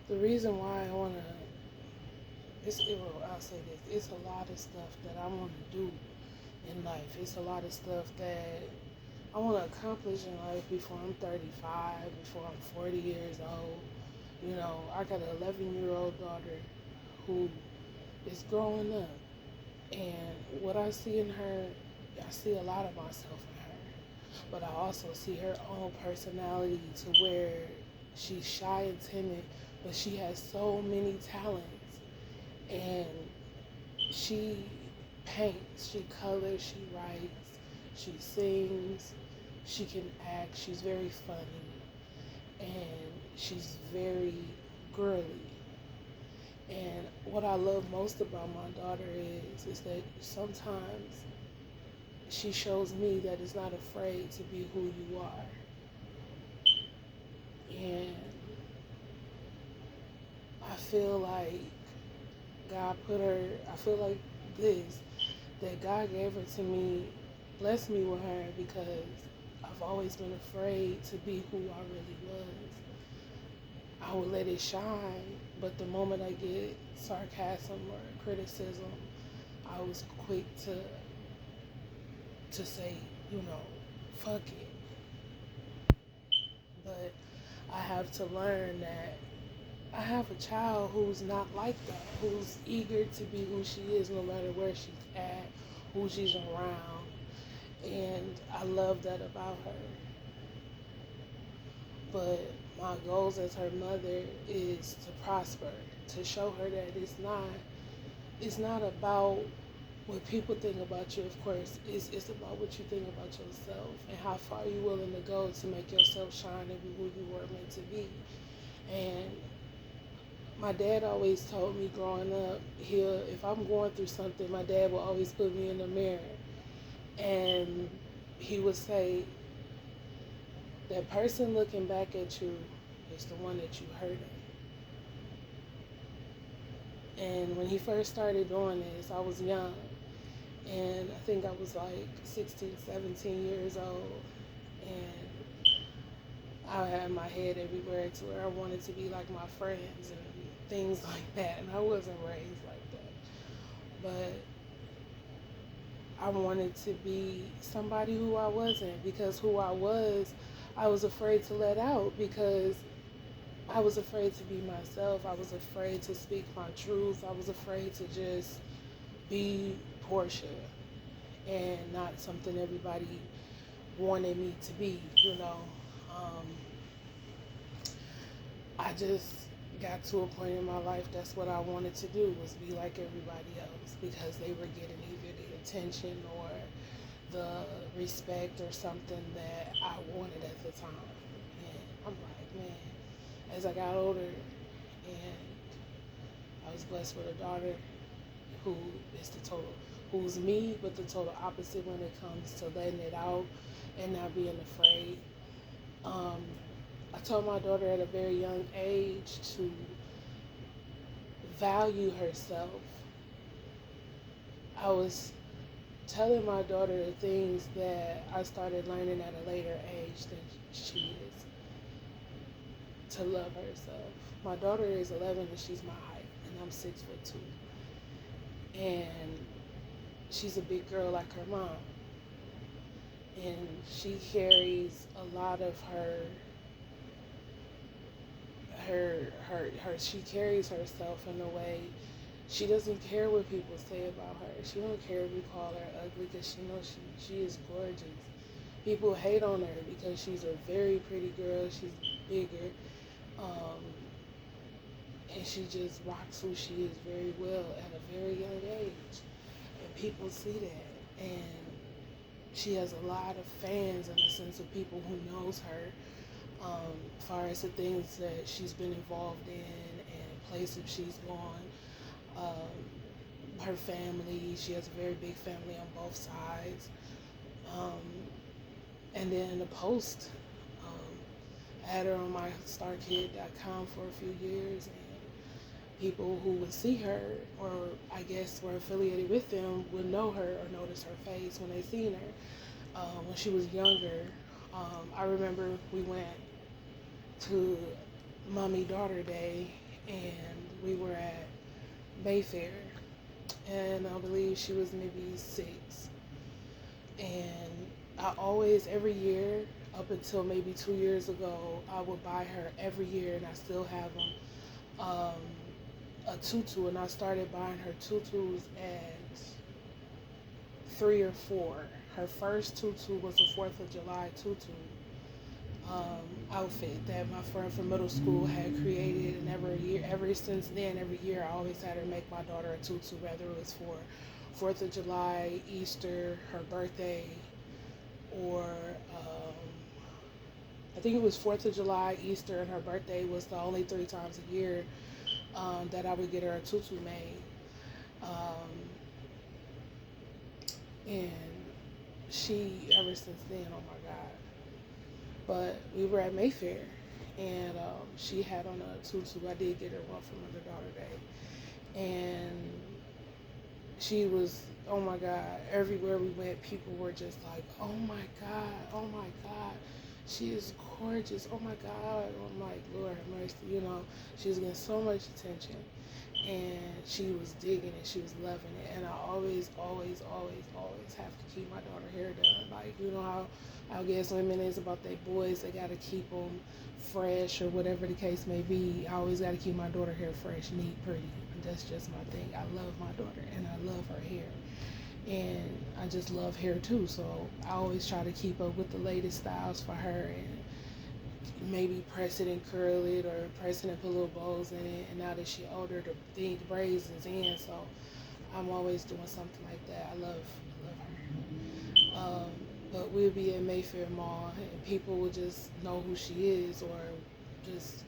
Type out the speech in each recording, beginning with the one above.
The reason why I want to, I'll say this, it's a lot of stuff that I want to do in life. It's a lot of stuff that I want to accomplish in life before I'm 35, before I'm 40 years old. You know, I got an 11-year-old daughter who is growing up. And what I see in her, I see a lot of myself in her. But I also see her own personality to where she's shy and timid, but she has so many talents. And she paints, she colors, she writes, she sings, she can act, she's very funny, and she's very girly. And what I love most about my daughter is that sometimes she shows me that it's not afraid to be who you are. And I feel like I feel like this, that God gave her to me, blessed me with her because I've always been afraid to be who I really was. I would let it shine, but the moment I get sarcasm or criticism, I was quick to say, you know, fuck it. But I have to learn that I have a child who's not like that, who's eager to be who she is no matter where she's at, who she's around. And I love that about her. But my goals as her mother is to prosper, to show her that it's not about what people think about you, of course. It's about what you think about yourself and how far you're willing to go to make yourself shine and be who you were meant to be. And my dad always told me growing up, if I'm going through something, my dad will always put me in the mirror. And he would say, that person looking back at you is the one that you hurting. And when he first started doing this, I was young. And I think I was like 16, 17 years old. And I had my head everywhere to where I wanted to be like my friends and things like that. And I wasn't raised like that. But I wanted to be somebody who I wasn't, because who I was afraid to let out, because I was afraid to be myself. I was afraid to speak my truth. I was afraid to just be Portia and not something everybody wanted me to be, you know. Um, I just got to a point in my life that's what I wanted to do, was be like everybody else, because they were getting either the attention or the respect or something that I wanted at the time. And I'm like, man, as I got older and I was blessed with a daughter who is who's me, but the total opposite when it comes to letting it out and not being afraid. Um, I told my daughter at a very young age to value herself. I was telling my daughter the things that I started learning at a later age than she is, to love herself. My daughter is 11 and she's my height, and I'm 6'2", and she's a big girl like her mom, and she carries a lot of she carries herself in a way. She doesn't care what people say about her. She don't care if we call her ugly, because she knows she is gorgeous. People hate on her because she's a very pretty girl. She's bigger, um, and she just rocks who she is very well at a very young age, and people see that. And she has a lot of fans, in the sense of people who knows her, as far as the things that she's been involved in and places she's gone. Her family, she has a very big family on both sides. Um, and then in the post, I had her on my StarKid.com for a few years, and people who would see her, or I guess were affiliated with them, would know her or notice her face when they seen her. When she was younger, I remember we went to Mommy Daughter Day, and we were at Mayfair, and I believe she was maybe 6. And I always, every year, up until maybe 2 years ago, I would buy her every year, and I still have them, a tutu. And I started buying her tutus at 3 or 4. Her first tutu was a 4th of July tutu outfit that my friend from middle school had created, and ever since then, every year I always had her make my daughter a tutu, whether it was for 4th of July, Easter, her birthday, or I think it was 4th of July, Easter, and her birthday was the only 3 times a year that I would get her a tutu made. Um, and she, ever since then, oh my God. But we were at Mayfair, and she had on a tutu. I did get her one for Mother Daughter Day, and she was, oh my God, everywhere we went, people were just like, oh my God, oh my God, she is gorgeous, oh my God. I'm like, Lord have mercy, she was getting so much attention, and she was digging it, she was loving it. And I always, always, always, always have to keep my daughter hair done. Like, how I guess women is about their boys, they got to keep them fresh or whatever the case may be. I always got to keep my daughter hair fresh, neat, pretty. That's just my thing. I love my daughter, and I love her hair, and I just love hair too. So I always try to keep up with the latest styles for her, and maybe press it and curl it, or press it and put little bows in it. And now that she's older, the braids is in, so I'm always doing something like that. I love her. But we'll be at Mayfair Mall, and people will just know who she is, or just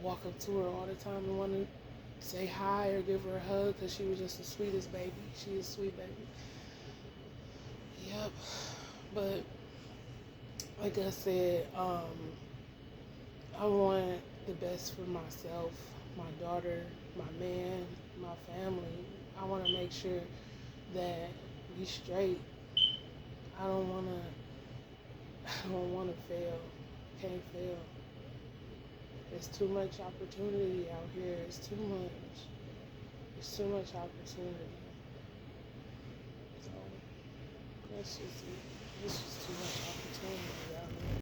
walk up to her all the time and want to say hi or give her a hug, because she was just the sweetest baby. She is a sweet baby. Yep. But like I said, I want the best for myself, my daughter, my man, my family. I want to make sure that we straight. I don't want to fail. Can't fail. There's too much opportunity out here. It's too much. There's too much opportunity. So that's just it. It's just too much opportunity out here.